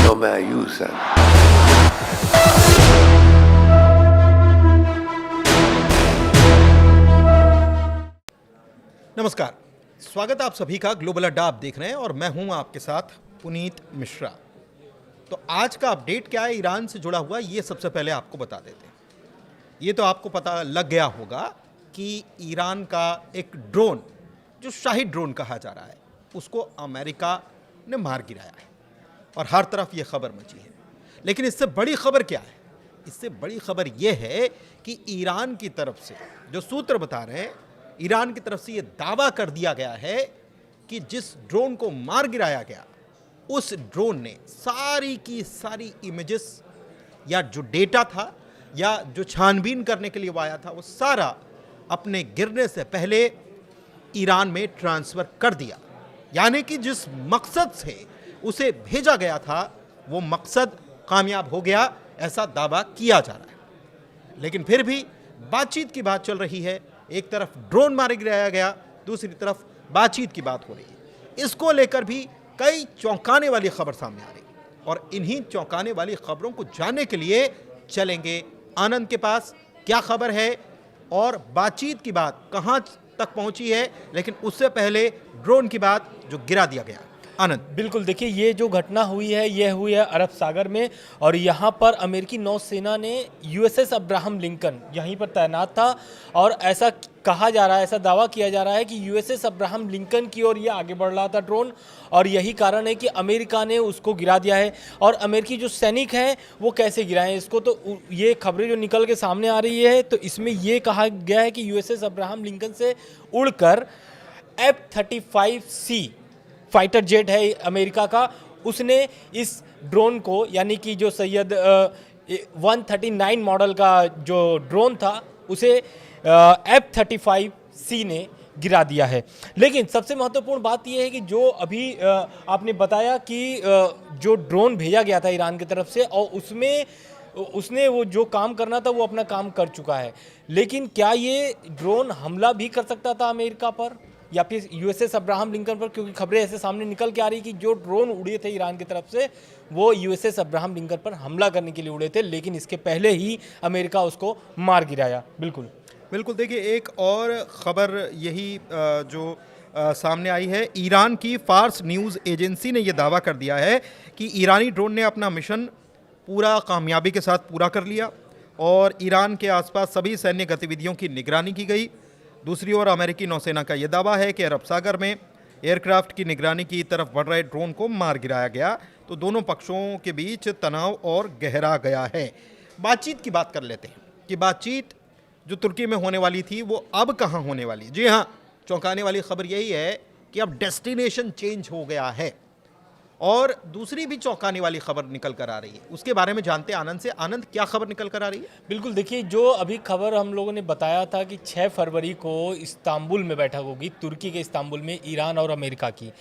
no me ayudan. नमस्कार, स्वागत है आप सभी का ग्लोबल अड्डा आप देख रहे हैं और मैं हूं आपके साथ पुनीत मिश्रा। तो आज का अपडेट क्या है ईरान से जुड़ा हुआ, ये सबसे पहले आपको बता देते हैं। ये तो आपको पता लग गया होगा कि ईरान का एक ड्रोन, जो शाही ड्रोन कहा जा रहा है, उसको अमेरिका ने मार गिराया है और हर तरफ ये खबर मची है। लेकिन इससे बड़ी खबर क्या है? इससे बड़ी खबर यह है कि ईरान की तरफ से जो सूत्र बता रहे हैं, ईरान की तरफ से ये दावा कर दिया गया है कि जिस ड्रोन को मार गिराया गया, उस ड्रोन ने सारी की सारी इमेजेस या जो डेटा था या जो छानबीन करने के लिए वो आया था, वो सारा अपने गिरने से पहले ईरान में ट्रांसफ़र कर दिया। यानी कि जिस मकसद से उसे भेजा गया था, वो मकसद कामयाब हो गया, ऐसा दावा किया जा रहा है। लेकिन फिर भी बातचीत की बात चल रही है। एक तरफ ड्रोन मार गिराया गया, दूसरी तरफ बातचीत की बात हो रही है। इसको लेकर भी कई चौंकाने वाली खबर सामने आ रही है और इन्हीं चौंकाने वाली खबरों को जानने के लिए चलेंगे आनंद के पास। क्या खबर है और बातचीत की बात कहां तक पहुंची है, लेकिन उससे पहले ड्रोन की बात जो गिरा दिया गया। आनंद। बिल्कुल, देखिए ये जो घटना हुई है यह हुई है अरब सागर में और यहाँ पर अमेरिकी नौसेना ने यूएसएस अब्राहम लिंकन यहीं पर तैनात था और ऐसा कहा जा रहा है, ऐसा दावा किया जा रहा है कि यूएसएस अब्राहम लिंकन की ओर ये आगे बढ़ रहा था ड्रोन और यही कारण है कि अमेरिका ने उसको गिरा दिया है। और अमेरिकी जो सैनिक हैं वो कैसे गिराएं इसको, तो ये खबरें जो निकल के सामने आ रही है, तो इसमें ये कहा गया है कि यूएसएस अब्राहम लिंकन से उड़कर F-35C फाइटर जेट है अमेरिका का, उसने इस ड्रोन को, यानी कि जो सैयद 139 मॉडल का जो ड्रोन था, उसे F-35C ने गिरा दिया है। लेकिन सबसे महत्वपूर्ण बात यह है कि जो अभी आपने बताया कि जो ड्रोन भेजा गया था ईरान की तरफ से और उसने वो जो काम करना था वो अपना काम कर चुका है। लेकिन क्या ये ड्रोन हमला भी कर सकता था अमेरिका पर या फिर यूएसएस अब्राहम लिंकन पर? क्योंकि खबरें ऐसे सामने निकल के आ रही कि जो ड्रोन उड़े थे ईरान की तरफ से वो यूएसएस अब्राहम लिंकन पर हमला करने के लिए उड़े थे, लेकिन इसके पहले ही अमेरिका उसको मार गिराया। बिल्कुल बिल्कुल। देखिए, एक और ख़बर यही जो सामने आई है, ईरान की फार्स न्यूज़ एजेंसी ने यह दावा कर दिया है कि ईरानी ड्रोन ने अपना मिशन पूरा कामयाबी के साथ पूरा कर लिया और ईरान के आसपास सभी सैन्य गतिविधियों की निगरानी की गई। दूसरी ओर अमेरिकी नौसेना का यह दावा है कि अरब सागर में एयरक्राफ्ट की निगरानी की तरफ बढ़ रहे ड्रोन को मार गिराया गया। तो दोनों पक्षों के बीच तनाव और गहरा गया है। बातचीत की बात कर लेते हैं कि बातचीत जो तुर्की में होने वाली थी वो अब कहाँ होने वाली। जी हाँ, चौंकाने वाली खबर यही है कि अब डेस्टिनेशन चेंज हो गया है। और दूसरी भी चौंकाने वाली खबर निकल कर आ रही है, उसके बारे में जानते हैं आनंद से। आनंद, क्या खबर निकल कर आ रही है? बिल्कुल, देखिए जो अभी खबर हम लोगों ने बताया था कि 6 फरवरी को इस्तांबुल में बैठक होगी, तुर्की के इस्तांबुल में ईरान और अमेरिका की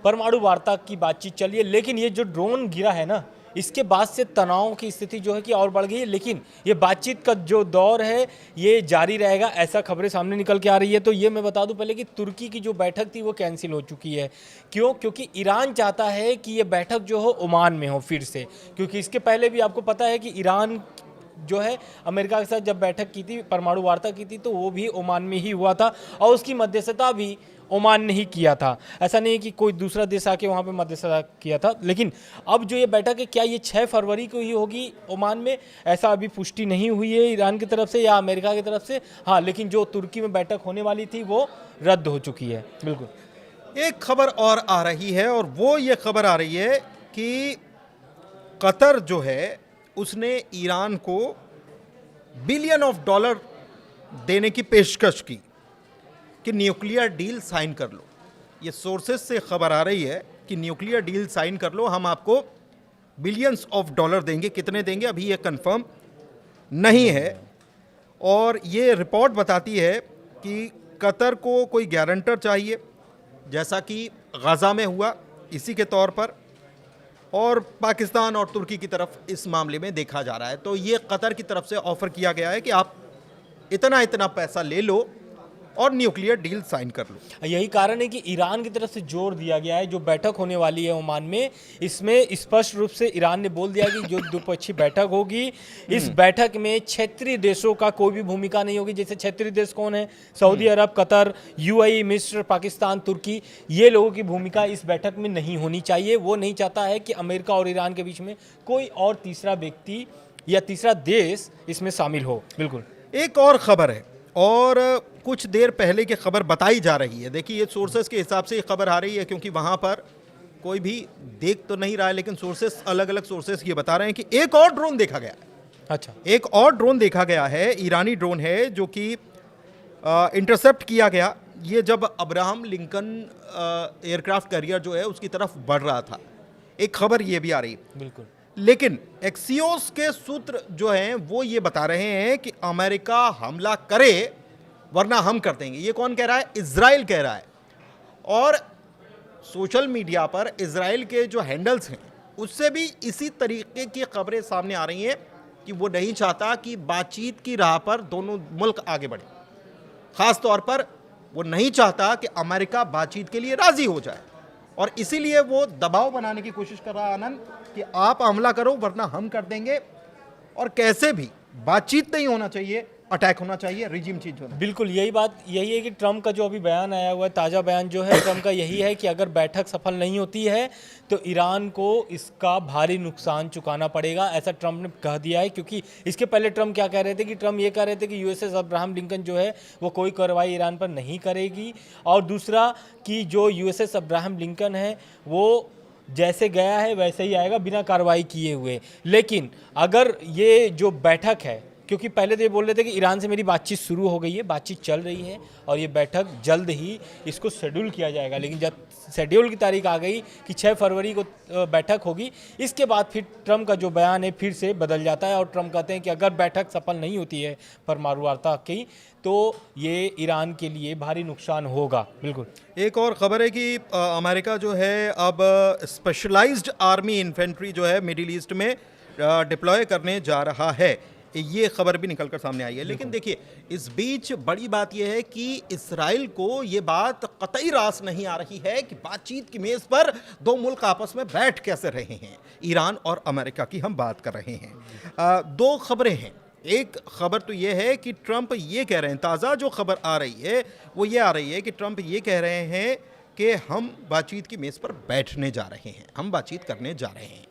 परमाणु वार्ता की बातचीत चली है। लेकिन ये जो ड्रोन गिरा है ना, इसके बाद से तनाव की स्थिति जो है कि और बढ़ गई है। लेकिन ये बातचीत का जो दौर है ये जारी रहेगा, ऐसा खबरें सामने निकल के आ रही है। तो ये मैं बता दूं पहले कि तुर्की की जो बैठक थी वो कैंसिल हो चुकी है। क्यों? क्योंकि ईरान चाहता है कि ये बैठक जो हो ओमान में हो फिर से, क्योंकि इसके पहले भी आपको पता है कि ईरान जो है अमेरिका के साथ जब बैठक की थी, परमाणु वार्ता की थी, तो वो भी ओमान में ही हुआ था और उसकी मध्यस्थता भी ओमान ने ही किया था। ऐसा नहीं है कि कोई दूसरा देश आके वहाँ पे मध्यस्थता किया था। लेकिन अब जो ये बैठक है, क्या ये 6 फरवरी को ही होगी ओमान में, ऐसा अभी पुष्टि नहीं हुई है ईरान की तरफ से या अमेरिका की तरफ से। हाँ, लेकिन जो तुर्की में बैठक होने वाली थी वो रद्द हो चुकी है। बिल्कुल। एक खबर और आ रही है और वो ये खबर आ रही है कि कतर जो है उसने ईरान को बिलियन ऑफ डॉलर देने की पेशकश की कि न्यूक्लियर डील साइन कर लो। ये सोर्सेस से खबर आ रही है कि न्यूक्लियर डील साइन कर लो, हम आपको बिलियंस ऑफ डॉलर देंगे। कितने देंगे अभी ये कंफर्म नहीं है। और ये रिपोर्ट बताती है कि कतर को कोई गारंटर चाहिए, जैसा कि गज़ा में हुआ, इसी के तौर पर, और पाकिस्तान और तुर्की की तरफ इस मामले में देखा जा रहा है। तो ये कतर की तरफ से ऑफ़र किया गया है कि आप इतना इतना पैसा ले लो और न्यूक्लियर डील साइन कर लो। यही कारण है कि ईरान की तरफ से जोर दिया गया है। जो बैठक होने वाली है ओमान में, इसमें स्पष्ट रूप से ईरान ने बोल दिया कि जो द्विपक्षीय बैठक होगी, इस बैठक में क्षेत्रीय देशों का कोई भी भूमिका नहीं होगी। जैसे क्षेत्रीय देश कौन है? सऊदी अरब, कतर, यूएई, मिस्र, पाकिस्तान, तुर्की, ये लोगों की भूमिका इस बैठक में नहीं होनी चाहिए। वो नहीं चाहता है कि अमेरिका और ईरान के बीच में कोई और तीसरा व्यक्ति या तीसरा देश इसमें शामिल हो। बिल्कुल। एक और खबर है, और कुछ देर पहले की खबर बताई जा रही है। देखिए, ये सोर्सेस के हिसाब से ये खबर आ रही है, क्योंकि वहाँ पर कोई भी देख तो नहीं रहा है, लेकिन सोर्सेस, अलग अलग सोर्सेस ये बता रहे हैं कि एक और ड्रोन देखा गया है। अच्छा। एक और ड्रोन देखा गया है, ईरानी ड्रोन है, जो कि इंटरसेप्ट किया गया। ये जब अब्राहम लिंकन एयरक्राफ्ट कैरियर जो है उसकी तरफ बढ़ रहा था। एक खबर ये भी आ रही है। बिल्कुल। लेकिन एक्सियोस के सूत्र जो हैं वो ये बता रहे हैं कि अमेरिका हमला करे वरना हम कर देंगे। ये कौन कह रहा है? इजराइल कह रहा है। और सोशल मीडिया पर इजराइल के जो हैंडल्स हैं उससे भी इसी तरीके की खबरें सामने आ रही हैं कि वो नहीं चाहता कि बातचीत की राह पर दोनों मुल्क आगे बढ़े। खास तौर पर वो नहीं चाहता कि अमेरिका बातचीत के लिए राजी हो जाए, और इसीलिए वो दबाव बनाने की कोशिश कर रहा है आनंद कि आप हमला करो वरना हम कर देंगे, और कैसे भी बातचीत नहीं होना चाहिए, अटैक होना चाहिए, रिजीम चेंज होना। बिल्कुल, यही बात यही है कि ट्रम्प का जो अभी बयान आया हुआ है, ताज़ा बयान जो है ट्रम्प का यही है कि अगर बैठक सफल नहीं होती है तो ईरान को इसका भारी नुकसान चुकाना पड़ेगा, ऐसा ट्रम्प ने कह दिया है। क्योंकि इसके पहले ट्रम्प क्या कह रहे थे कि ट्रम्प ये कह रहे थे कि यूएसएस अब्राहम लिंकन जो है वो कोई कार्रवाई ईरान पर नहीं करेगी, और दूसरा कि जो यूएसएस अब्राहम लिंकन है वो जैसे गया है वैसे ही आएगा बिना कार्रवाई किए हुए। लेकिन अगर ये जो बैठक है, क्योंकि पहले तो ये बोल रहे थे कि ईरान से मेरी बातचीत शुरू हो गई है, बातचीत चल रही है और ये बैठक जल्द ही इसको शेड्यूल किया जाएगा, लेकिन जब शेड्यूल की तारीख आ गई कि 6 फरवरी को बैठक होगी, इसके बाद फिर ट्रम्प का जो बयान है फिर से बदल जाता है और ट्रम्प कहते हैं कि अगर बैठक सफल नहीं होती है परमाणु वार्ता की तो ये ईरान के लिए भारी नुकसान होगा। बिल्कुल। एक और खबर है कि अमेरिका जो है अब स्पेशलाइज्ड आर्मी इन्फेंट्री जो है मिडिल ईस्ट में डिप्लॉय करने जा रहा है। ये खबर भी निकलकर सामने आई है। लेकिन देखिए, इस बीच बड़ी बात यह है कि इजराइल को ये बात कतई रास नहीं आ रही है कि बातचीत की मेज पर दो मुल्क आपस में बैठ कैसे रहे हैं। ईरान और अमेरिका की हम बात कर रहे हैं। दो खबरें हैं। एक खबर तो ये है कि ट्रंप ये कह रहे हैं, ताज़ा जो खबर आ रही है वो ये आ रही है कि ट्रंप ये कह रहे हैं कि हम बातचीत की मेज़ पर बैठने जा रहे हैं, हम बातचीत करने जा रहे हैं।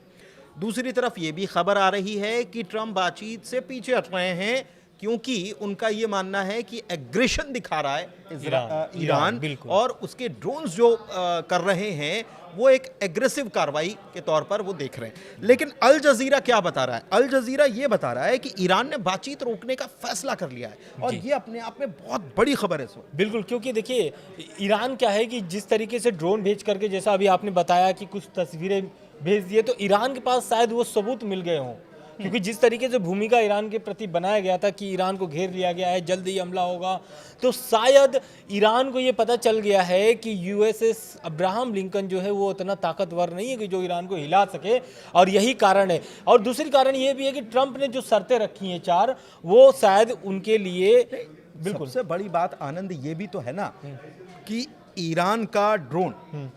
दूसरी तरफ ये भी खबर आ रही है कि ट्रंप बातचीत से पीछे हट रहे हैं, क्योंकि उनका ये मानना है कि एग्रेशन दिखा रहा है ईरान और उसके ड्रोन्स जो कर रहे हैं वो एक एग्रेसिव कार्रवाई के तौर पर वो देख रहे हैं। लेकिन अल जजीरा क्या बता रहा है? अल जजीरा ये बता रहा है कि ईरान ने बातचीत रोकने का फैसला कर लिया है, और ये अपने आप में बहुत बड़ी खबर है। सो बिल्कुल, क्योंकि देखिए ईरान क्या है कि जिस तरीके से ड्रोन भेज करके, जैसा अभी आपने बताया कि कुछ तस्वीरें भेज दिए, तो ईरान के पास शायद वो सबूत मिल गए हों, क्योंकि जिस तरीके से भूमिका ईरान के प्रति बनाया गया था कि ईरान को घेर लिया गया है, जल्द ही हमला होगा, तो शायद ईरान को ये पता चल गया है कि यूएसएस अब्राहम लिंकन जो है वो उतना ताकतवर नहीं है कि जो ईरान को हिला सके, और यही कारण है। और दूसरी कारण ये भी है कि ट्रंप ने जो शर्तें रखी हैं 4, वो शायद उनके लिए बिल्कुल। सबसे बड़ी बात आनंद ये भी तो है ना कि ईरान का ड्रोन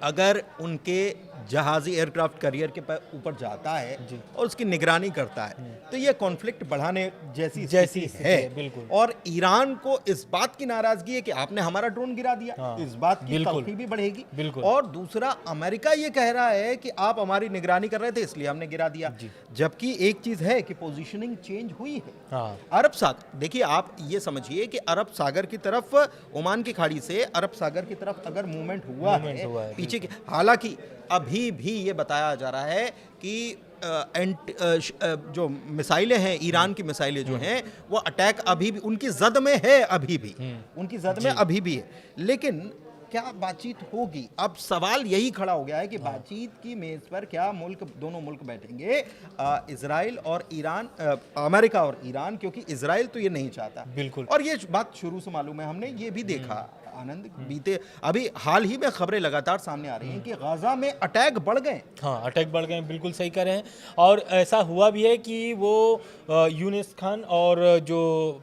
अगर उनके जहाजी एयरक्राफ्ट कैरियर के ऊपर जाता है और उसकी निगरानी करता है, तो ये कॉन्फ्लिक्ट बढ़ाने जैसी है। बिल्कुल। और ईरान को इस बात की नाराजगी है कि आपने हमारा ड्रोन गिरा दिया, इस बात की तलखी भी बढ़ेगी। बिल्कुल। और दूसरा, अमेरिका ये कह रहा है कि आप हमारी निगरानी कर रहे थे इसलिए हमने गिरा दिया, जबकि एक चीज है कि पोजीशनिंग चेंज हुई है। अरब सागर, देखिए आप ये समझिए कि अरब सागर की तरफ, ओमान की खाड़ी से अरब सागर की तरफ अगर मूवमेंट हुआ है पीछे की, हालांकि अभी भी ये बताया जा रहा है कि जो मिसाइलें हैं, ईरान की मिसाइलें जो हैं वो अटैक अभी भी उनकी जद में है, अभी भी उनकी जद में अभी भी है। लेकिन क्या बातचीत होगी? अब सवाल यही खड़ा हो गया है कि बातचीत की मेज पर क्या दोनों मुल्क बैठेंगे, इजराइल और ईरान, अमेरिका और ईरान, क्योंकि इजराइल तो ये नहीं चाहता। बिल्कुल। और ये बात शुरू से मालूम है, हमने ये भी देखा, आनंद बीते अभी हाल ही में खबरें लगातार सामने आ रही हैं कि गाजा में अटैक बढ़ गए। हाँ, अटैक बढ़ गए हैं, बिल्कुल सही कह रहे हैं। और ऐसा हुआ भी है कि वो यूनिस खान और जो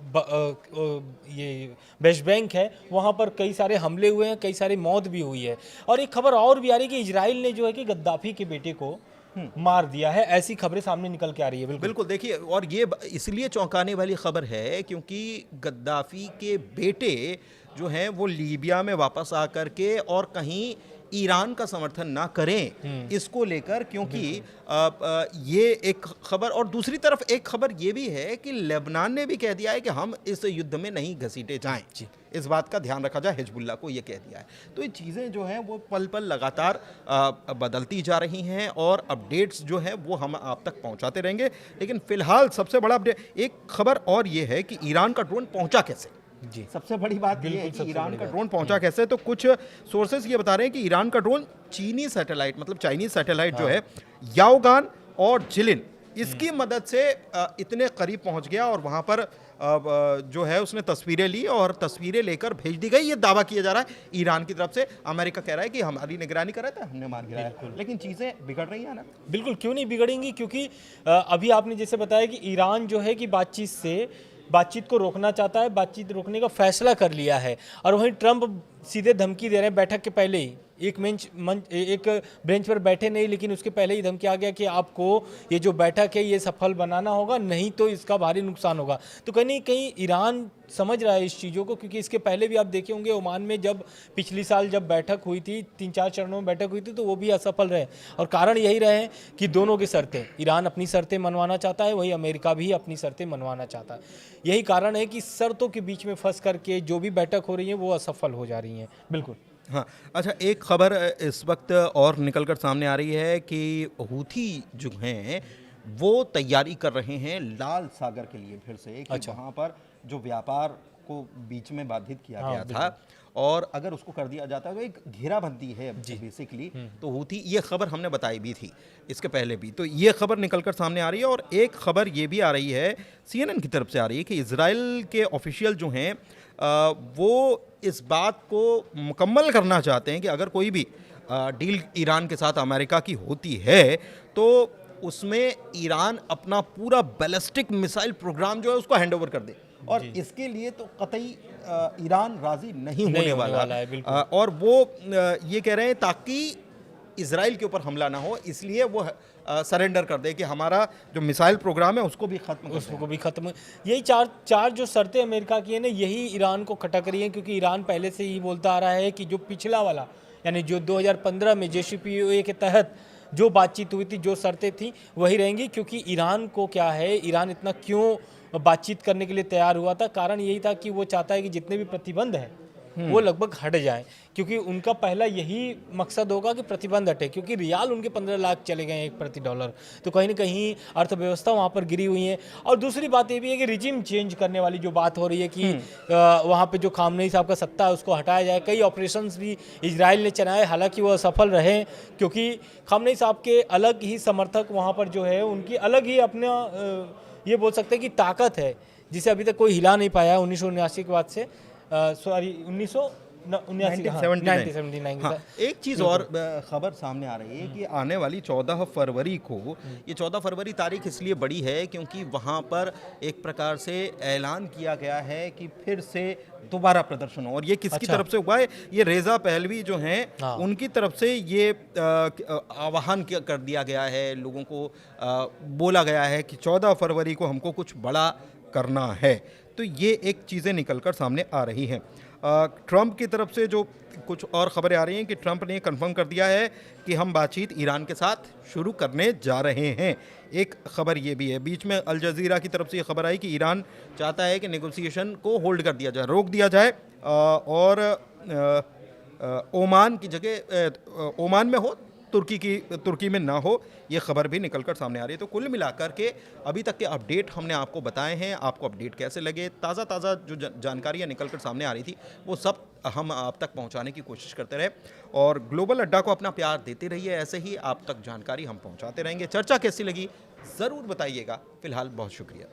ये वेस्ट बैंक है वहाँ पर कई सारे हमले हुए हैं, कई सारी मौत भी हुई है। और एक खबर और भी आ रही है कि इजराइल ने जो है कि गद्दाफी के बेटे को मार दिया है, ऐसी खबरें सामने निकल के आ रही है। बिल्कुल बिल्कुल देखिए, और ये इसलिए चौंकाने वाली खबर है क्योंकि गद्दाफी के बेटे जो हैं वो लीबिया में वापस आकर के और कहीं ईरान का समर्थन ना करें इसको लेकर, क्योंकि ये एक खबर। और दूसरी तरफ एक खबर ये भी है कि लेबनान ने भी कह दिया है कि हम इस युद्ध में नहीं घसीटे जाएं, इस बात का ध्यान रखा जाए, हिजबुल्ला को ये कह दिया है। तो ये चीज़ें जो हैं वो पल पल लगातार बदलती जा रही हैं और अपडेट्स जो हैं वो हम आप तक पहुंचाते रहेंगे। लेकिन फिलहाल सबसे बड़ा अपडेट, एक खबर और ये है कि ईरान का ड्रोन पहुंचा कैसे। जी, सबसे बड़ी बात ये है कि ईरान का ड्रोन पहुंचा कैसे। तो कुछ सोर्सेस ये बता रहे हैं कि ईरान का ड्रोन चीनी सैटेलाइट, मतलब चाइनीज सैटेलाइट जो है याओगान और जिलिन, इसकी मदद से इतने करीब पहुंच गया और वहां पर जो है उसने तस्वीरें ली और तस्वीरें लेकर भेज दी गई। ये दावा किया जा रहा है ईरान की तरफ से। अमेरिका कह रहा है कि हमारी निगरानी कर रहा था, हमने मार गिराया, लेकिन चीज़ें बिगड़ रही हैं ना। बिल्कुल, क्यों नहीं बिगड़ेंगी, क्योंकि अभी आपने जैसे बताया कि ईरान जो है कि बातचीत को रोकना चाहता है, बातचीत रोकने का फैसला कर लिया है। और वहीं ट्रंप सीधे धमकी दे रहे हैं बैठक के पहले ही, एक बेंच पर बैठे नहीं, लेकिन उसके पहले ही धमकी आ गया कि आपको ये जो बैठक है ये सफल बनाना होगा, नहीं तो इसका भारी नुकसान होगा। तो कहीं ना कहीं ईरान समझ रहा है इस चीज़ों को, क्योंकि इसके पहले भी आप देखे होंगे ओमान में जब पिछली साल जब बैठक हुई थी, 3-4 चरणों में बैठक हुई थी, तो वो भी असफल रहे। और कारण यही रहे कि दोनों की शर्तें, ईरान अपनी शर्तें मनवाना चाहता है, वही अमेरिका भी अपनी शर्तें मनवाना चाहता है। यही कारण है कि शर्तों के बीच में फंस करके जो भी बैठक हो रही है वो असफल हो जा रही हैं। बिल्कुल। हाँ, अच्छा, एक खबर इस वक्त और निकलकर सामने आ रही है कि हूथी जो हैं वो तैयारी कर रहे हैं लाल सागर के लिए फिर से, कि वहाँ पर जो व्यापार को बीच में बाधित किया गया था और अगर उसको कर दिया जाता है तो एक घेराबंदी है बेसिकली। तो हूथी, ये खबर हमने बताई भी थी इसके पहले भी, तो ये खबर निकलकर सामने आ रही है। और एक खबर ये भी आ रही है CNN की तरफ से आ रही है कि इजराइल के ऑफिशियल जो हैं वो इस बात को मुकम्मल करना चाहते हैं कि अगर कोई भी डील ईरान के साथ अमेरिका की होती है तो उसमें ईरान अपना पूरा बैलिस्टिक मिसाइल प्रोग्राम जो है उसको हैंडओवर कर दे। और इसके लिए तो कतई ईरान राजी नहीं होने वाला है। और वो ये कह रहे हैं ताकि इजराइल के ऊपर हमला ना हो, इसलिए वो सरेंडर कर दे कि हमारा जो मिसाइल प्रोग्राम है उसको भी खत्म यही चार जो शर्तें अमेरिका की है ना, यही ईरान को खटक रही हैं, क्योंकि ईरान पहले से ही बोलता आ रहा है कि जो पिछला वाला, यानी जो 2015 में JCPOA के तहत जो बातचीत हुई थी, जो शर्तें थी वही रहेंगी। क्योंकि ईरान को क्या है, ईरान इतना क्यों बातचीत करने के लिए तैयार हुआ था, कारण यही था कि वो चाहता है कि जितने भी प्रतिबंध हैं वो लगभग हट जाएं, क्योंकि उनका पहला यही मकसद होगा कि प्रतिबंध हटे, क्योंकि रियाल उनके 15 लाख चले गए हैं प्रति डॉलर। तो कहीं ना कहीं अर्थव्यवस्था वहाँ पर गिरी हुई है। और दूसरी बात ये भी है कि रिजिम चेंज करने वाली जो बात हो रही है कि वहाँ पे जो खामनेई साहब का सत्ता है उसको हटाया जाए। कई ऑपरेशंस भी इजराइल ने चलाए, हालांकि वो असफल रहे, क्योंकि खामनेई साहब के अलग ही समर्थक वहाँ पर जो है उनकी अलग ही अपना ये बोल सकते हैं कि ताकत है, जिसे अभी तक कोई हिला नहीं पाया 1979 के बाद से, सॉरी 1979। हाँ, एक चीज़ और खबर सामने आ रही है कि आने वाली 14 फरवरी को, ये 14 फरवरी तारीख इसलिए बड़ी है क्योंकि वहाँ पर एक प्रकार से ऐलान किया गया है कि फिर से दोबारा प्रदर्शन हो। और ये किसकी तरफ से हुआ है, ये रेजा पहलवी जो हैं उनकी तरफ से ये आह्वान कर दिया गया है, लोगों को बोला गया है कि 14 फरवरी को हमको कुछ बड़ा करना है। तो ये एक चीज़ें निकलकर सामने आ रही हैं। ट्रंप की तरफ से जो कुछ और खबरें आ रही हैं कि ट्रंप ने कंफर्म कर दिया है कि हम बातचीत ईरान के साथ शुरू करने जा रहे हैं। एक खबर ये भी है, बीच में अल जज़ीरा की तरफ से ये खबर आई कि ईरान चाहता है कि नेगोशिएशन को होल्ड कर दिया जाए, रोक दिया जाए और ओमान की जगह ओमान में हो, तुर्की में ना हो। ये खबर भी निकलकर सामने आ रही है। तो कुल मिलाकर के अभी तक के अपडेट हमने आपको बताए हैं। आपको अपडेट कैसे लगे, ताज़ा जो जानकारियाँ निकलकर सामने आ रही थी वो सब हम आप तक पहुंचाने की कोशिश करते रहे। और ग्लोबल अड्डा को अपना प्यार देते रहिए, ऐसे ही आप तक जानकारी हम पहुंचाते रहेंगे। चर्चा कैसी लगी ज़रूर बताइएगा। फिलहाल बहुत शुक्रिया।